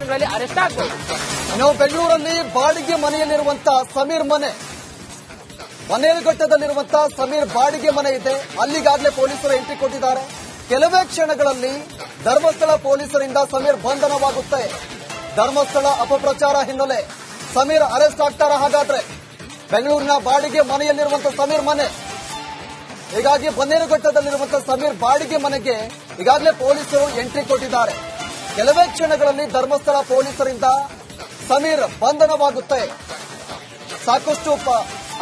ದಿನಗಳಲ್ಲಿ ಅರೆಸ್ಟ್ ಆಗಬಹುದು. ನಾವು ಬೆಂಗಳೂರಲ್ಲಿ ಬಾಡಿಗೆ ಮನೆಯಲ್ಲಿರುವಂತಹ ಸಮೀರ್ ಮನೆ, ಬನ್ನೇರುಘಟ್ಟದಲ್ಲಿರುವಂತಹ ಸಮೀರ್ ಬಾಡಿಗೆ ಮನೆ ಇದೆ. ಅಲ್ಲಿಗಾಗಲೇ ಪೊಲೀಸರು ಎಂಟ್ರಿ ಕೊಟ್ಟಿದ್ದಾರೆ. ಕೆಲವೇ ಕ್ಷಣಗಳಲ್ಲಿ ಧರ್ಮಸ್ಥಳ ಪೊಲೀಸರಿಂದ ಸಮೀರ್ ಬಂಧನವಾಗುತ್ತೆ. ಧರ್ಮಸ್ಥಳ ಅಪಪ್ರಚಾರ ಹಿನ್ನೆಲೆ ಸಮೀರ್ ಅರೆಸ್ಟ್ ಆಗ್ತಾರ? ಹಾಗಾದ್ರೆ ಬೆಂಗಳೂರಿನ ಬಾಡಿಗೆ ಮನೆಯಲ್ಲಿರುವಂತಹ ಸಮೀರ್ ಮನೆ, ಹೀಗಾಗಿ ಬನ್ನೇರುಘಟ್ಟದಲ್ಲಿರುವಂತಹ ಸಮೀರ್ ಬಾಡಿಗೆ ಮನೆಗೆ ಈಗಾಗಲೇ ಪೊಲೀಸರು ಎಂಟ್ರಿ ಕೊಟ್ಟಿದ್ದಾರೆ. ಕೆಲವೇ ಕ್ಷಣಗಳಲ್ಲಿ ಧರ್ಮಸ್ಥಳ ಪೊಲೀಸರಿಂದ ಸಮೀರ್ ಬಂಧನವಾಗುತ್ತೆ. ಸಾಕಷ್ಟು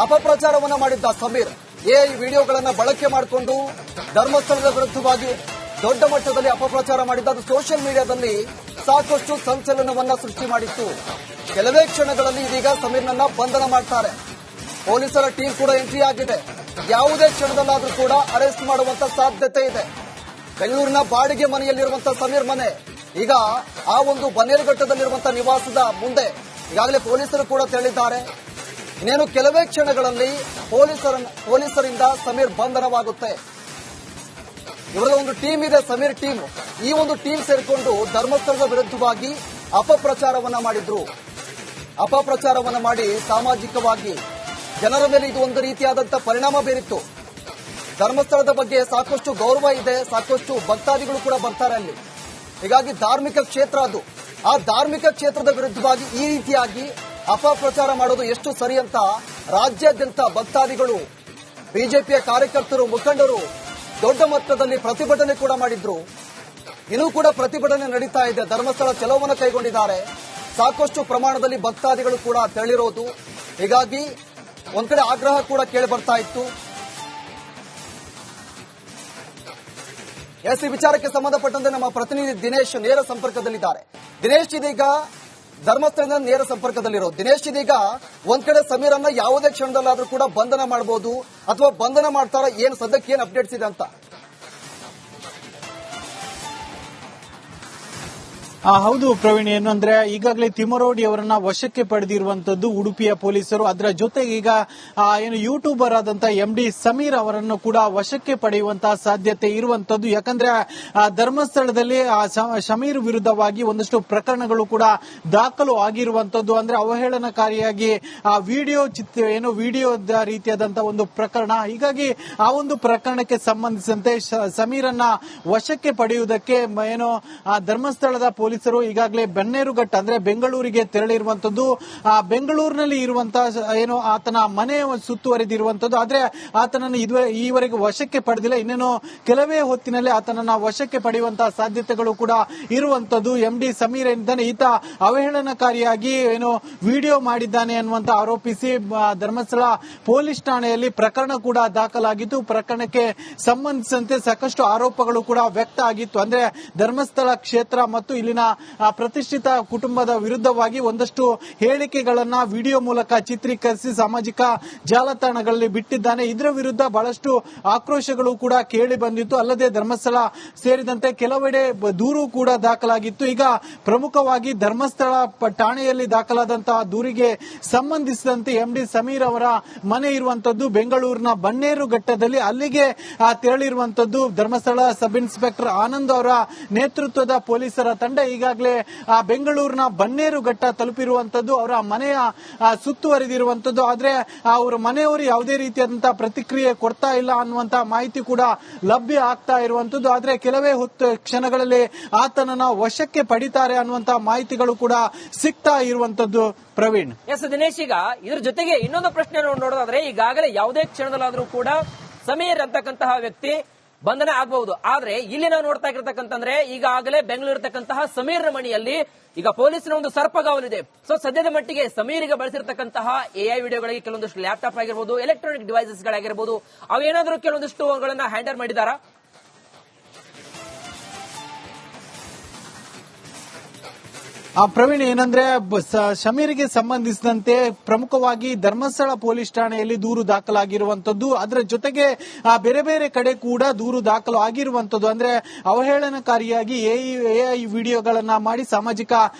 ಅಪಪ್ರಚಾರವನ್ನ ಮಾಡಿದ್ದ ಸಮೀರ್ ಎಐ ವಿಡಿಯೋಗಳನ್ನ ಬಳಕೆ ಮಾಡಿಕೊಂಡು ಧರ್ಮಸ್ಥಳದ ವಿರುದ್ಧವಾಗಿ ದೊಡ್ಡ ಮಟ್ಟದಲ್ಲಿ ಅಪಪ್ರಚಾರ ಮಾಡಿದ್ದ. ಅದು ಸೋಷಿಯಲ್ ಮೀಡಿಯಾದಲ್ಲಿ ಸಾಕಷ್ಟು ಸಂಚಲನವನ್ನ ಸೃಷ್ಟಿ ಮಾಡಿತ್ತು. ಕೆಲವೇ ಕ್ಷಣಗಳಲ್ಲಿ ಇದೀಗ ಸಮೀರ್ನನ್ನ ಬಂಧನ ಮಾಡ್ತಾರೆ. ಪೊಲೀಸರ ಟೀಮ್ ಕೂಡ ಎಂಟ್ರಿ ಆಗಿದೆ. ಯಾವುದೇ ಕ್ಷಣದಲ್ಲಾದ್ರೂ ಕೂಡ ಅರೆಸ್ಟ್ ಮಾಡುವಂತ ಸಾಧ್ಯತೆ ಇದೆ. ಬೆಂಗಳೂರಿನ ಬಾಡಿಗೆ ಮನೆಯಲ್ಲಿರುವಂತಹ ಸಮೀರ್ ಮನೆ ಈಗ ಆ ಒಂದು ಬನ್ನೇರುಘಟ್ಟದಲ್ಲಿರುವಂತಹ ನಿವಾಸದ ಮುಂದೆ ಈಗಾಗಲೇ ಪೊಲೀಸರು ಕೂಡ ತೆರಳಿದ್ದಾರೆ. ಇನ್ನೇನು ಕೆಲವೇ ಕ್ಷಣಗಳಲ್ಲಿ ಪೊಲೀಸರಿಂದ ಸಮೀರ್ ಬಂಧನವಾಗುತ್ತೆ. ಇವರ ಒಂದು ಟೀಮ್ ಇದೆ, ಸಮೀರ್ ಟೀಮ್. ಈ ಒಂದು ಟೀಮ್ ಸೇರಿಕೊಂಡು ಧರ್ಮಸ್ಥಳದ ವಿರುದ್ಧವಾಗಿ ಅಪಪ್ರಚಾರವನ್ನ ಮಾಡಿದ್ರು. ಅಪಪ್ರಚಾರವನ್ನ ಮಾಡಿ ಸಾಮಾಜಿಕವಾಗಿ ಜನರ ಮೇಲೆ ಇದು ಒಂದು ರೀತಿಯಾದಂತಹ ಪರಿಣಾಮ ಬೀರಿತ್ತು. ಧರ್ಮಸ್ಥಳದ ಬಗ್ಗೆ ಸಾಕಷ್ಟು ಗೌರವ ಇದೆ, ಸಾಕಷ್ಟು ಭಕ್ತಾದಿಗಳು ಕೂಡ ಬರ್ತಾರೆ ಅಲ್ಲಿ. ಹೀಗಾಗಿ ಧಾರ್ಮಿಕ ಕ್ಷೇತ್ರ ಅದು. ಆ ಧಾರ್ಮಿಕ ಕ್ಷೇತ್ರದ ವಿರುದ್ಧವಾಗಿ ಈ ರೀತಿಯಾಗಿ ಅಪಪ್ರಚಾರ ಮಾಡೋದು ಎಷ್ಟು ಸರಿ ಅಂತ ರಾಜ್ಯಾದ್ಯಂತ ಭಕ್ತಾದಿಗಳು, ಬಿಜೆಪಿಯ ಕಾರ್ಯಕರ್ತರು, ಮುಖಂಡರು ದೊಡ್ಡ ಮಟ್ಟದಲ್ಲಿ ಪ್ರತಿಭಟನೆ ಕೂಡ ಮಾಡಿದ್ರು. ಇನ್ನೂ ಕೂಡ ಪ್ರತಿಭಟನೆ ನಡೀತಾ ಇದೆ. ಧರ್ಮಸ್ಥಳ ಚಲೋವನ್ನು ಕೈಗೊಂಡಿದ್ದಾರೆ. ಸಾಕಷ್ಟು ಪ್ರಮಾಣದಲ್ಲಿ ಭಕ್ತಾದಿಗಳು ಕೂಡ ತೆರಳಿರೋದು. ಹೀಗಾಗಿ ಒಂದ್ ಕಡೆ ಆಗ್ರಹ ಕೂಡ ಕೇಳಿ ಬರ್ತಾ ಇತ್ತು. ಈ ವಿಚಾರಕ್ಕೆ ಸಂಬಂಧಪಟ್ಟಂತೆ ನಮ್ಮ ಪ್ರತಿನಿಧಿ ದಿನೇಶ್ ನೇರ ಸಂಪರ್ಕದಲ್ಲಿದ್ದಾರೆ. ದಿನೇಶ್, ಇದೀಗ ಧರ್ಮಸ್ಥಳದಿಂದ ನೇರ ಸಂಪರ್ಕದಲ್ಲಿರೋದು. ದಿನೇಶ್, ಇದೀಗ ಒಂದ್ ಕಡೆ ಸಮೀರನ್ನ ಯಾವುದೇ ಕ್ಷಣದಲ್ಲಾದ್ರೂ ಕೂಡ ಬಂಧನ ಮಾಡಬಹುದು ಅಥವಾ ಬಂಧನ ಮಾಡ್ತಾರ? ಏನ್ ಸದ್ಯಕ್ಕೆ ಏನ್ ಅಪ್ಡೇಟ್ಸ್ ಇದೆ ಅಂತ? ಹೌದು ಪ್ರವೀಣ್, ಏನು ಅಂದ್ರೆ ಈಗಾಗಲೇ ತಿಮ್ಮರೋಡಿ ಅವರನ್ನ ವಶಕ್ಕೆ ಪಡೆದಿರುವಂತದ್ದು ಉಡುಪಿಯ ಪೊಲೀಸರು. ಅದರ ಜೊತೆಗೆ ಈಗ ಏನು ಯೂಟ್ಯೂಬರ್ ಆದಂತಹ MD ಸಮೀರ್ ಅವರನ್ನು ಕೂಡ ವಶಕ್ಕೆ ಪಡೆಯುವಂತಹ ಸಾಧ್ಯತೆ ಇರುವಂತದ್ದು. ಯಾಕಂದ್ರೆ ಧರ್ಮಸ್ಥಳದಲ್ಲಿ ಸಮೀರ್ ವಿರುದ್ಧವಾಗಿ ಒಂದಷ್ಟು ಪ್ರಕರಣಗಳು ಕೂಡ ದಾಖಲು ಆಗಿರುವಂತದ್ದು. ಅಂದ್ರೆ ಅವಹೇಳನಕಾರಿಯಾಗಿ ವಿಡಿಯೋದ ರೀತಿಯಾದಂತಹ ಒಂದು ಪ್ರಕರಣ. ಹೀಗಾಗಿ ಆ ಒಂದು ಪ್ರಕರಣಕ್ಕೆ ಸಂಬಂಧಿಸಿದಂತೆ ಸಮೀರನ್ನ ವಶಕ್ಕೆ ಪಡೆಯುವುದಕ್ಕೆ ಧರ್ಮಸ್ಥಳದ ಪೊಲೀಸರು ಈಗಾಗಲೇ ಬನ್ನೇರುಘಟ್ಟ ಅಂದ್ರೆ ಬೆಂಗಳೂರಿಗೆ ತೆರಳಿರುವಂತದ್ದು. ಬೆಂಗಳೂರಿನಲ್ಲಿ ಇರುವಂತಹ ಆತನ ಮನೆ ಸುತ್ತುವರಿದಿರುವಂತದ್ದು. ಆದ್ರೆ ಆತನನ್ನು ಈವರೆಗೆ ವಶಕ್ಕೆ ಪಡೆದಿಲ್ಲ. ಇನ್ನೇನು ಕೆಲವೇ ಹೊತ್ತಿನಲ್ಲಿ ಆತನನ್ನ ವಶಕ್ಕೆ ಪಡೆಯುವಂತಹ ಸಾಧ್ಯತೆಗಳು ಕೂಡ ಇರುವಂತದ್ದು. MD ಸಮೀರ್ ಏನಿದ್ದಾನೆ, ಈತ ಅವಹೇಳನಕಾರಿಯಾಗಿ ವಿಡಿಯೋ ಮಾಡಿದ್ದಾನೆ ಅನ್ನುವಂತ ಆರೋಪಿಸಿ ಧರ್ಮಸ್ಥಳ ಪೊಲೀಸ್ ಠಾಣೆಯಲ್ಲಿ ಪ್ರಕರಣ ಕೂಡ ದಾಖಲಾಗಿತ್ತು. ಪ್ರಕರಣಕ್ಕೆ ಸಂಬಂಧಿಸಿದಂತೆ ಸಾಕಷ್ಟು ಆರೋಪಗಳು ಕೂಡ ವ್ಯಕ್ತ ಆಗಿತ್ತು. ಅಂದ್ರೆ ಧರ್ಮಸ್ಥಳ ಕ್ಷೇತ್ರ ಮತ್ತು ಇಲ್ಲಿನ ಪ್ರತಿಷ್ಠಿತ ಕುಟುಂಬದ ವಿರುದ್ಧವಾಗಿ ಒಂದಷ್ಟು ಹೇಳಿಕೆಗಳನ್ನ ವಿಡಿಯೋ ಮೂಲಕ ಚಿತ್ರೀಕರಿಸಿ ಸಾಮಾಜಿಕ ಜಾಲತಾಣಗಳಲ್ಲಿ ಬಿಟ್ಟಿದ್ದಾನೆ. ಇದರ ವಿರುದ್ಧ ಬಹಳಷ್ಟು ಆಕ್ರೋಶಗಳು ಕೂಡ ಕೇಳಿ ಬಂದಿತ್ತು. ಅಲ್ಲದೆ ಧರ್ಮಸ್ಥಳ ಸೇರಿದಂತೆ ಕೆಲವೆಡೆ ದೂರು ಕೂಡ ದಾಖಲಾಗಿತ್ತು. ಈಗ ಪ್ರಮುಖವಾಗಿ ಧರ್ಮಸ್ಥಳ ಠಾಣೆಯಲ್ಲಿ ದಾಖಲಾದಂತಹ ದೂರಿಗೆ ಸಂಬಂಧಿಸಿದಂತೆ MD ಸಮೀರ್ ಅವರ ಮನೆ ಇರುವಂತದ್ದು ಬೆಂಗಳೂರಿನ ಬನ್ನೇರುಘಟ್ಟದಲ್ಲಿ. ಅಲ್ಲಿಗೆ ತೆರಳಿರುವಂತದ್ದು ಧರ್ಮಸ್ಥಳ ಸಬ್ ಇನ್ಸ್ಪೆಕ್ಟರ್ ಆನಂದ್ ಅವರ ನೇತೃತ್ವದ ಪೊಲೀಸರ ತಂಡ ಈಗಾಗಲೇ ಬೆಂಗಳೂರಿನ ಬನ್ನೇರುಘಟ್ಟ ತಲುಪಿರುವಂತದ್ದು. ಅವರ ಮನೆಯ ಸುತ್ತುವರಿದಿರುವಂತದ್ದು. ಆದ್ರೆ ಅವರ ಮನೆಯವರು ಯಾವುದೇ ರೀತಿಯಾದಂತಹ ಪ್ರತಿಕ್ರಿಯೆ ಕೊಡ್ತಾ ಇಲ್ಲ ಅನ್ನುವಂತಹ ಮಾಹಿತಿ ಕೂಡ ಲಭ್ಯ ಆಗ್ತಾ ಇರುವಂತದ್ದು. ಆದ್ರೆ ಕೆಲವೇ ಕ್ಷಣಗಳಲ್ಲಿ ಆತನನ್ನ ವಶಕ್ಕೆ ಪಡಿತಾರೆ ಅನ್ನುವಂತಹ ಮಾಹಿತಿಗಳು ಕೂಡ ಸಿಗ್ತಾ ಇರುವಂತದ್ದು. ಪ್ರವೀಣ್, ಎಸ್ ದಿನೇಶ್, ಈಗ ಇದ್ರ ಜೊತೆಗೆ ಇನ್ನೊಂದು ಪ್ರಶ್ನೆ ನೋಡೋದಾದ್ರೆ ಈಗಾಗಲೇ ಯಾವುದೇ ಕ್ಷಣದಲ್ಲಾದ್ರೂ ಕೂಡ ಸಮೀರ್ ಅಂತಕ್ಕಂತಹ ವ್ಯಕ್ತಿ ಬಂಧನ ಆಗಬಹುದು. ಆದ್ರೆ ಇಲ್ಲಿ ನಾವು ನೋಡ್ತಾ ಇರತಕ್ಕಂತಂದ್ರೆ ಈಗಾಗಲೇ ಬೆಂಗಳೂರು ಇರತಕ್ಕಂತಹ ಸಮೀರ್ ಮನೆಯಲ್ಲಿ ಈಗ ಪೊಲೀಸಿನ ಒಂದು ಸರ್ಪಗಾವಲಿದೆ. ಸೊ ಸದ್ಯದ ಮಟ್ಟಿಗೆ ಸಮೀರ್ಗೆ ಬಳಸಿರತಕ್ಕಂತಹ AI ವಿಡಿಯೋಗಳಿಗೆ ಕೆಲವೊಂದಿಷ್ಟು ಲ್ಯಾಪ್ಟಾಪ್ ಆಗಿರ್ಬೋದು, ಎಲೆಕ್ಟ್ರಾನಿಕ್ ಡಿವೈಸಸ್ ಗಳಾಗಿರ್ಬೋದು, ಅವೇನಾದ್ರೂ ಕೆಲವೊಂದಿಷ್ಟು ಅವುಗಳನ್ನ ಹ್ಯಾಂಡಲ್ ಮಾಡಿದಾರಾ? ಪ್ರವೀಣ್, ಏನಂದ್ರೆ ಸಮೀರ್ಗೆ ಸಂಬಂಧಿಸಿದಂತೆ ಪ್ರಮುಖವಾಗಿ ಧರ್ಮಸ್ಥಳ ಪೊಲೀಸ್ ಠಾಣೆಯಲ್ಲಿ ದೂರು ದಾಖಲಾಗಿರುವಂತದ್ದು. ಅದರ ಜೊತೆಗೆ ಬೇರೆ ಬೇರೆ ಕಡೆ ಕೂಡ ದೂರು ದಾಖಲು ಆಗಿರುವಂತದ್ದು. ಅಂದ್ರೆ ಅವಹೇಳನಕಾರಿಯಾಗಿ ಎಐ ವಿಡಿಯೋಗಳನ್ನ ಮಾಡಿ ಸಾಮಾಜಿಕ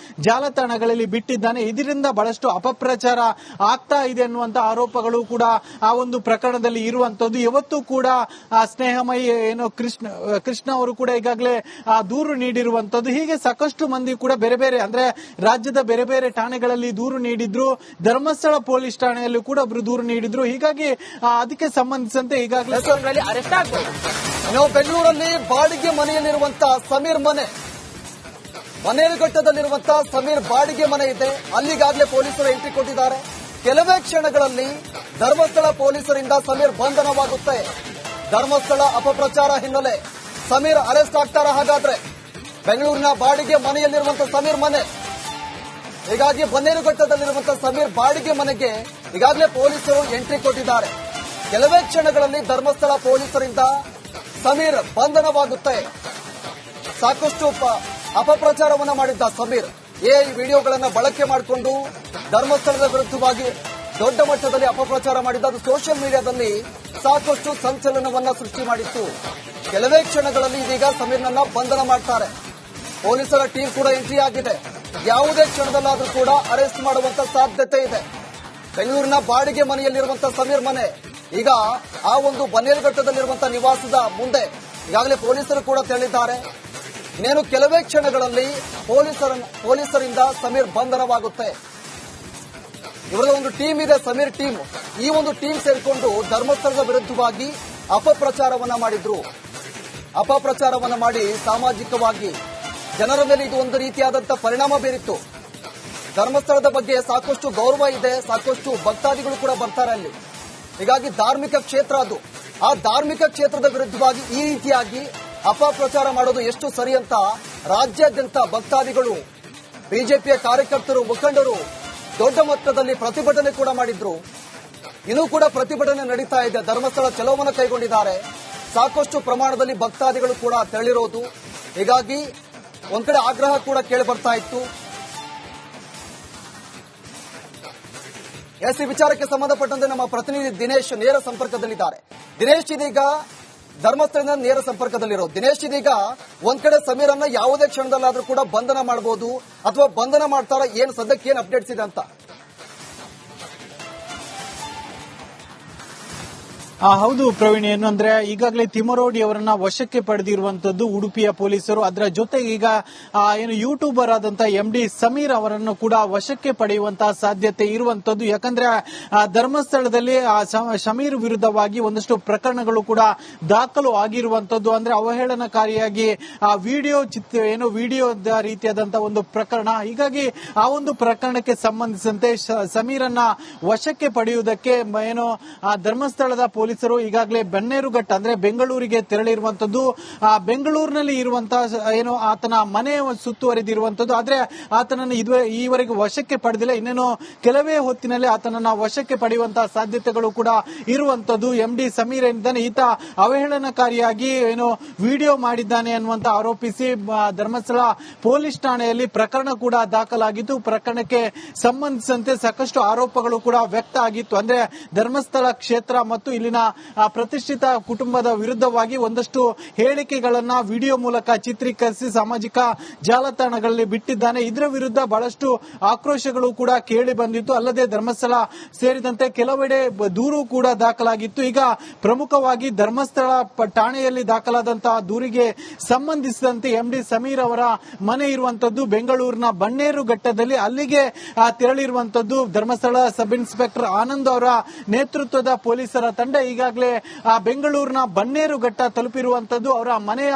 ಜಾಲತಾಣಗಳಲ್ಲಿ ಬಿಟ್ಟಿದ್ದಾನೆ. ಇದರಿಂದ ಬಹಳಷ್ಟು ಅಪಪ್ರಚಾರ ಆಗ್ತಾ ಇದೆ ಅನ್ನುವಂತ ಆರೋಪಗಳು ಕೂಡ ಆ ಒಂದು ಪ್ರಕರಣದಲ್ಲಿ ಇರುವಂತದ್ದು. ಇವತ್ತು ಕೂಡ ಸ್ನೇಹಮಯಿ ಕೃಷ್ಣ ಅವರು ಕೂಡ ಈಗಾಗಲೇ ದೂರು ನೀಡಿರುವಂತದ್ದು. ಹೀಗೆ ಸಾಕಷ್ಟು ಮಂದಿ ಕೂಡ ಬೇರೆ ಬೇರೆ ಅಂದ್ರೆ ರಾಜ್ಯದ ಬೇರೆ ಬೇರೆ ಠಾಣೆಗಳಲ್ಲಿ ದೂರು ನೀಡಿದ್ರು, ಧರ್ಮಸ್ಥಳ ಪೊಲೀಸ್ ಠಾಣೆಯಲ್ಲೂ ಕೂಡ ಒಬ್ರು ದೂರು ನೀಡಿದ್ರು. ಹೀಗಾಗಿ ಅದಕ್ಕೆ ಸಂಬಂಧಿಸಿದಂತೆ ಈಗಾಗಲೇ ಅರೆಸ್ಟ್ ಆಗ್ಬೋದು. ಇನ್ನು ಬೆಂಗಳೂರಲ್ಲಿ ಬಾಡಿಗೆ ಮನೆಯಲ್ಲಿರುವಂತಹ ಸಮೀರ್ ಮನೇರುಘಟ್ಟದಲ್ಲಿರುವಂತಹ ಸಮೀರ್ ಬಾಡಿಗೆ ಮನೆ ಇದೆ. ಅಲ್ಲಿಗಾಗಲೇ ಪೊಲೀಸರು ಎಂಟ್ರಿ ಕೊಟ್ಟಿದ್ದಾರೆ. ಕೆಲವೇ ಕ್ಷಣಗಳಲ್ಲಿ ಧರ್ಮಸ್ಥಳ ಪೊಲೀಸರಿಂದ ಸಮೀರ್ ಬಂಧನವಾಗುತ್ತೆ. ಧರ್ಮಸ್ಥಳ ಅಪಪ್ರಚಾರ ಹಿನ್ನೆಲೆ ಸಮೀರ್ ಅರೆಸ್ಟ್ ಆಗ್ತಾರ? ಹಾಗಾದ್ರೆ ಬೆಂಗಳೂರಿನ ಬಾಡಿಗೆ ಮನೆಯಲ್ಲಿರುವಂತಹ ಸಮೀರ್ ಮನೆ, ಹೀಗಾಗಿ ಬನ್ನೇರುಘಟ್ಟದಲ್ಲಿರುವಂತಹ ಸಮೀರ್ ಬಾಡಿಗೆ ಮನೆಗೆ ಈಗಾಗಲೇ ಪೊಲೀಸರು ಎಂಟ್ರಿ ಕೊಟ್ಟಿದ್ದಾರೆ. ಕೆಲವೇ ಕ್ಷಣಗಳಲ್ಲಿ ಧರ್ಮಸ್ಥಳ ಪೊಲೀಸರಿಂದ ಸಮೀರ್ ಬಂಧನವಾಗುತ್ತೆ. ಸಾಕಷ್ಟು ಅಪಪ್ರಚಾರವನ್ನ ಮಾಡಿದ್ದ ಸಮೀರ್ ಈ ವಿಡಿಯೋಗಳನ್ನ ಬಳಕೆ ಮಾಡಿಕೊಂಡು ಧರ್ಮಸ್ಥಳದ ವಿರುದ್ಧವಾಗಿ ದೊಡ್ಡ ಮಟ್ಟದಲ್ಲಿ ಅಪಪ್ರಚಾರ ಮಾಡಿದ್ದು ಅದು ಸೋಷಿಯಲ್ ಮೀಡಿಯಾದಲ್ಲಿ ಸಾಕಷ್ಟು ಸಂಚಲನವನ್ನ ಸೃಷ್ಟಿ ಮಾಡಿತ್ತು. ಕೆಲವೇ ಕ್ಷಣಗಳಲ್ಲಿ ಇದೀಗ ಸಮೀರ್ನನ್ನ ಬಂಧನ ಮಾಡ್ತಾರೆ. ಪೊಲೀಸರ ಟೀಮ್ ಕೂಡ ಎಂಟ್ರಿ ಆಗಿದೆ. ಯಾವುದೇ ಕ್ಷಣದಲ್ಲಾದ್ರೂ ಕೂಡ ಅರೆಸ್ಟ್ ಮಾಡುವಂತ ಸಾಧ್ಯತೆ ಇದೆ. ಬೆಂಗಳೂರಿನ ಬಾಡಿಗೆ ಮನೆಯಲ್ಲಿರುವಂತಹ ಸಮೀರ್ ಮನೆ ಈಗ ಆ ಒಂದು ಬನ್ನೇರುಘಟ್ಟದಲ್ಲಿರುವಂತಹ ನಿವಾಸದ ಮುಂದೆ ಈಗಾಗಲೇ ಪೊಲೀಸರು ಕೂಡ ತೆರಳಿದ್ದಾರೆ. ಇನ್ನೇನು ಕೆಲವೇ ಕ್ಷಣಗಳಲ್ಲಿ ಪೊಲೀಸರಿಂದ ಸಮೀರ್ ಬಂಧನವಾಗುತ್ತೆ. ಇವರ ಒಂದು ಟೀಮ್ ಇದೆ, ಸಮೀರ್ ಟೀಮ್. ಈ ಒಂದು ಟೀಮ್ ಸೇರಿಕೊಂಡು ಧರ್ಮಸ್ಥಳದ ವಿರುದ್ಧವಾಗಿ ಅಪಪ್ರಚಾರವನ್ನ ಮಾಡಿದ್ರು. ಅಪಪ್ರಚಾರವನ್ನ ಮಾಡಿ ಸಾಮಾಜಿಕವಾಗಿ ಜನರ ಮೇಲೆ ಇದು ಒಂದು ರೀತಿಯಾದಂತಹ ಪರಿಣಾಮ ಬೀರಿತ್ತು. ಧರ್ಮಸ್ಥಳದ ಬಗ್ಗೆ ಸಾಕಷ್ಟು ಗೌರವ ಇದೆ, ಸಾಕಷ್ಟು ಭಕ್ತಾದಿಗಳು ಕೂಡ ಬರ್ತಾರೆ ಅಲ್ಲಿ. ಹೀಗಾಗಿ ಧಾರ್ಮಿಕ ಕ್ಷೇತ್ರ ಅದು. ಆ ಧಾರ್ಮಿಕ ಕ್ಷೇತ್ರದ ವಿರುದ್ಧವಾಗಿ ಈ ರೀತಿಯಾಗಿ ಅಪಪ್ರಚಾರ ಮಾಡೋದು ಎಷ್ಟು ಸರಿ ಅಂತ ರಾಜ್ಯಾದ್ಯಂತ ಭಕ್ತಾದಿಗಳು, ಬಿಜೆಪಿಯ ಕಾರ್ಯಕರ್ತರು, ಮುಖಂಡರು ದೊಡ್ಡ ಮಟ್ಟದಲ್ಲಿ ಪ್ರತಿಭಟನೆ ಕೂಡ ಮಾಡಿದ್ರು. ಇನ್ನೂ ಕೂಡ ಪ್ರತಿಭಟನೆ ನಡೀತಾ ಇದೆ. ಧರ್ಮಸ್ಥಳ ಚಲೋವನ್ನು ಕೈಗೊಂಡಿದ್ದಾರೆ. ಸಾಕಷ್ಟು ಪ್ರಮಾಣದಲ್ಲಿ ಭಕ್ತಾದಿಗಳು ಕೂಡ ತೆರಳಿರೋದು. ಹೀಗಾಗಿ ಒಂದ್ ಕಡೆ ಆಗ್ರಹ ಕೂಡ ಕೇಳಿ ಬರ್ತಾ ಇತ್ತು. ಈ ವಿಚಾರಕ್ಕೆ ಸಂಬಂಧಪಟ್ಟಂತೆ ನಮ್ಮ ಪ್ರತಿನಿಧಿ ದಿನೇಶ್ ನೇರ ಸಂಪರ್ಕದಲ್ಲಿದ್ದಾರೆ. ದಿನೇಶ್ ಇದೀಗ ಧರ್ಮಸ್ಥಳದಿಂದ ನೇರ ಸಂಪರ್ಕದಲ್ಲಿರೋದು. ದಿನೇಶ್ ಇದೀಗ ಒಂದ್ ಕಡೆ ಸಮೀರನ್ನ ಯಾವುದೇ ಕ್ಷಣದಲ್ಲಾದ್ರೂ ಕೂಡ ಬಂಧನ ಮಾಡಬಹುದು ಅಥವಾ ಬಂಧನ ಮಾಡ್ತಾರ, ಏನು ಸದ್ಯಕ್ಕೆ ಏನು ಅಪ್ಡೇಟ್ಸ್ ಇದೆ ಅಂತ? ಹೌದು ಪ್ರವೀಣ್, ಏನು ಅಂದ್ರೆ ಈಗಾಗಲೇ ತಿಮ್ಮರೋಡಿ ಅವರನ್ನ ವಶಕ್ಕೆ ಪಡೆದಿರುವಂತದ್ದು ಉಡುಪಿಯ ಪೊಲೀಸರು. ಅದರ ಜೊತೆಗೆ ಈಗ ಏನು ಯೂಟ್ಯೂಬರ್ ಆದಂತಹ MD ಸಮೀರ್ ಅವರನ್ನು ಕೂಡ ವಶಕ್ಕೆ ಪಡೆಯುವಂತಹ ಸಾಧ್ಯತೆ ಇರುವಂತದ್ದು. ಯಾಕಂದ್ರೆ ಧರ್ಮಸ್ಥಳದಲ್ಲಿ ಸಮೀರ್ ವಿರುದ್ಧವಾಗಿ ಒಂದಷ್ಟು ಪ್ರಕರಣಗಳು ಕೂಡ ದಾಖಲು ಆಗಿರುವಂತದ್ದು. ಅಂದ್ರೆ ಅವಹೇಳನಕಾರಿಯಾಗಿ ವಿಡಿಯೋ ರೀತಿಯಾದಂತಹ ಒಂದು ಪ್ರಕರಣ. ಹೀಗಾಗಿ ಆ ಒಂದು ಪ್ರಕರಣಕ್ಕೆ ಸಂಬಂಧಿಸಿದಂತೆ ಸಮೀರನ್ನ ವಶಕ್ಕೆ ಪಡೆಯುವುದಕ್ಕೆ ಏನು ಧರ್ಮಸ್ಥಳದ ಪೊಲೀಸರು ಈಗಾಗಲೇ ಬನ್ನೇರುಘಟ್ಟ ಅಂದ್ರೆ ಬೆಂಗಳೂರಿಗೆ ತೆರಳಿರುವಂತದ್ದು. ಬೆಂಗಳೂರಿನಲ್ಲಿ ಇರುವಂತಹ ಏನು ಆತನ ಮನೆ ಸುತ್ತುವರಿದಿರುವಂತದ್ದು. ಆದ್ರೆ ಆತನನ್ನು ಈವರೆಗೆ ವಶಕ್ಕೆ ಪಡೆದಿಲ್ಲ. ಇನ್ನೇನು ಕೆಲವೇ ಹೊತ್ತಿನಲ್ಲಿ ಆತನನ್ನ ವಶಕ್ಕೆ ಪಡೆಯುವಂತಹ ಸಾಧ್ಯತೆಗಳು ಕೂಡ ಇರುವಂತದ್ದು. MD ಸಮೀರ್ ಏನಿದ್ದಾನೆ, ಈತ ಅವಹೇಳನಕಾರಿಯಾಗಿ ಏನು ವಿಡಿಯೋ ಮಾಡಿದ್ದಾನೆ ಅನ್ನುವಂತ ಆರೋಪಿಸಿ ಧರ್ಮಸ್ಥಳ ಪೊಲೀಸ್ ಠಾಣೆಯಲ್ಲಿ ಪ್ರಕರಣ ಕೂಡ ದಾಖಲಾಗಿತ್ತು. ಪ್ರಕರಣಕ್ಕೆ ಸಂಬಂಧಿಸಿದಂತೆ ಸಾಕಷ್ಟು ಆರೋಪಗಳು ಕೂಡ ವ್ಯಕ್ತ ಆಗಿತ್ತು. ಅಂದ್ರೆ ಧರ್ಮಸ್ಥಳ ಕ್ಷೇತ್ರ ಮತ್ತು ಇಲ್ಲಿನ ಪ್ರತಿಷ್ಠಿತ ಕುಟುಂಬದ ವಿರುದ್ಧವಾಗಿ ಒಂದಷ್ಟು ಹೇಳಿಕೆಗಳನ್ನ ವಿಡಿಯೋ ಮೂಲಕ ಚಿತ್ರೀಕರಿಸಿ ಸಾಮಾಜಿಕ ಜಾಲತಾಣಗಳಲ್ಲಿ ಬಿಟ್ಟಿದ್ದಾನೆ. ಇದರ ವಿರುದ್ಧ ಬಹಳಷ್ಟು ಆಕ್ರೋಶಗಳು ಕೂಡ ಕೇಳಿ ಬಂದಿತ್ತು. ಅಲ್ಲದೆ ಧರ್ಮಸ್ಥಳ ಸೇರಿದಂತೆ ಕೆಲವೆಡೆ ದೂರು ಕೂಡ ದಾಖಲಾಗಿತ್ತು. ಈಗ ಪ್ರಮುಖವಾಗಿ ಧರ್ಮಸ್ಥಳ ಠಾಣೆಯಲ್ಲಿ ದಾಖಲಾದಂತಹ ದೂರಿಗೆ ಸಂಬಂಧಿಸಿದಂತೆ MD ಸಮೀರ್ ಅವರ ಮನೆ ಇರುವಂತದ್ದು ಬೆಂಗಳೂರಿನ ಬನ್ನೇರುಘಟ್ಟದಲ್ಲಿ. ಅಲ್ಲಿಗೆ ತೆರಳಿರುವಂತದ್ದು ಧರ್ಮಸ್ಥಳ ಸಬ್ ಇನ್ಸ್ಪೆಕ್ಟರ್ ಆನಂದ್ ಅವರ ನೇತೃತ್ವದ ಪೊಲೀಸರ ತಂಡ ಈಗಾಗಲೇ ಬೆಂಗಳೂರಿನ ಬನ್ನೇರುಘಟ್ಟ ತಲುಪಿರುವಂತದ್ದು. ಅವರ ಮನೆಯ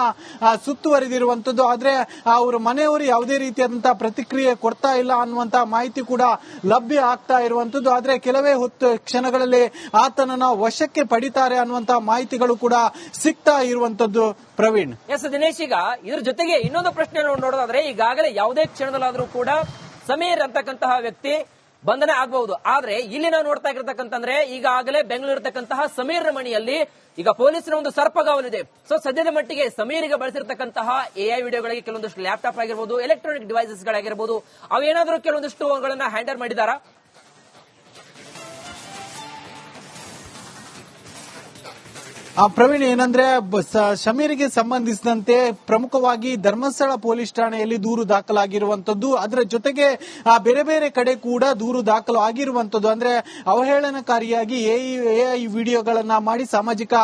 ಸುತ್ತುವರಿದಿರುವಂತದ್ದು. ಆದ್ರೆ ಅವರ ಮನೆಯವರು ಯಾವುದೇ ರೀತಿಯಾದಂತಹ ಪ್ರತಿಕ್ರಿಯೆ ಕೊಡ್ತಾ ಇಲ್ಲ ಅನ್ನುವಂತಹ ಮಾಹಿತಿ ಕೂಡ ಲಭ್ಯ ಆಗ್ತಾ ಇರುವಂತದ್ದು. ಆದ್ರೆ ಕೆಲವೇ ಕ್ಷಣಗಳಲ್ಲಿ ಆತನನ್ನ ವಶಕ್ಕೆ ಪಡಿತಾರೆ ಅನ್ನುವಂತಹ ಮಾಹಿತಿಗಳು ಕೂಡ ಸಿಗ್ತಾ ಇರುವಂತದ್ದು. ಪ್ರವೀಣ್, ಎಸ್ ದಿನೇಶ್, ಈಗ ಇದ್ರ ಜೊತೆಗೆ ಇನ್ನೊಂದು ಪ್ರಶ್ನೆ ನೋಡೋದಾದ್ರೆ ಈಗಾಗಲೇ ಯಾವುದೇ ಕ್ಷಣದಲ್ಲಾದ್ರೂ ಕೂಡ ಸಮೀರ್ ಅಂತಕ್ಕಂತಹ ವ್ಯಕ್ತಿ ಬಂಧನ ಆಗಬಹುದು. ಆದ್ರೆ ಇಲ್ಲಿ ನಾವು ನೋಡ್ತಾ ಇರತಕ್ಕಂತಂದ್ರೆ ಈಗಾಗಲೇ ಬೆಂಗಳೂರಿರ್ತಕ್ಕಂತಹ ಸಮೀರ್ ಮನೆಯಲ್ಲಿ ಈಗ ಪೊಲೀಸರ ಒಂದು ಸರ್ಪಗಾವಲಿದೆ. ಸೊ ಸದ್ಯದ ಮಟ್ಟಿಗೆ ಸಮೀರಿಗೆ ಬಳಸಿರ್ತಕ್ಕಂತಹ AI ವಿಡಿಯೋಗಳಿಗೆ ಕೆಲವೊಂದಷ್ಟು ಲ್ಯಾಪ್ಟಾಪ್ ಆಗಿರ್ಬೋದು, ಎಲೆಕ್ಟ್ರಾನಿಕ್ ಡಿವೈಸಸ್ ಗಳಾಗಿರ್ಬೋದು, ಅವೇನಾದ್ರೂ ಕೆಲವೊಂದಷ್ಟು ಅವುಗಳನ್ನ ಹ್ಯಾಂಡಲ್ ಮಾಡಿದಾರಾ? ಪ್ರವೀಣ್, ಏನಂದ್ರೆ ಶಮೀರ್ಗೆ ಸಂಬಂಧಿಸಿದಂತೆ ಪ್ರಮುಖವಾಗಿ ಧರ್ಮಸ್ಥಳ ಪೊಲೀಸ್ ಠಾಣೆಯಲ್ಲಿ ದೂರು ದಾಖಲಾಗಿರುವಂತದ್ದು, ಅದರ ಜೊತೆಗೆ ಬೇರೆ ಬೇರೆ ಕಡೆ ಕೂಡ ದೂರು ದಾಖಲು ಆಗಿರುವಂತದ್ದು. ಅಂದ್ರೆ ಅವಹೇಳನಕಾರಿಯಾಗಿ ಎಐ ವಿಡಿಯೋಗಳನ್ನ ಮಾಡಿ ಸಾಮಾಜಿಕ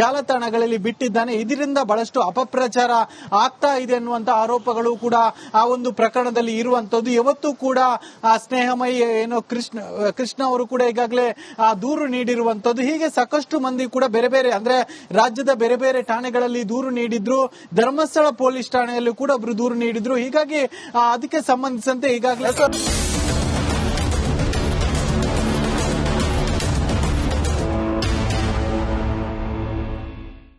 ಜಾಲತಾಣಗಳಲ್ಲಿ ಬಿಟ್ಟಿದ್ದಾನೆ. ಇದರಿಂದ ಬಹಳಷ್ಟು ಅಪಪ್ರಚಾರ ಆಗ್ತಾ ಇದೆ ಅನ್ನುವಂತ ಆರೋಪಗಳು ಕೂಡ ಆ ಒಂದು ಪ್ರಕರಣದಲ್ಲಿ ಇರುವಂತದ್ದು. ಇವತ್ತು ಕೂಡ ಸ್ನೇಹಮಯಿ ಏನೋ ಕೃಷ್ಣ ಅವರು ಕೂಡ ಈಗಾಗಲೇ ದೂರು ನೀಡಿರುವಂತದ್ದು. ಹೀಗೆ ಸಾಕಷ್ಟು ಮಂದಿ ಕೂಡ ಬೇರೆ ಬೇರೆ ಅಂದ್ರೆ ರಾಜ್ಯದ ಬೇರೆ ಬೇರೆ ಠಾಣೆಗಳಲ್ಲಿ ದೂರು ನೀಡಿದ್ರು. ಧರ್ಮಸ್ಥಳ ಪೊಲೀಸ್ ಠಾಣೆಯಲ್ಲೂ ಕೂಡ ಒಬ್ರು ದೂರು ನೀಡಿದ್ರು. ಹೀಗಾಗಿ ಅದಕ್ಕೆ ಸಂಬಂಧಿಸಿದಂತೆ ಈಗಾಗಲೇ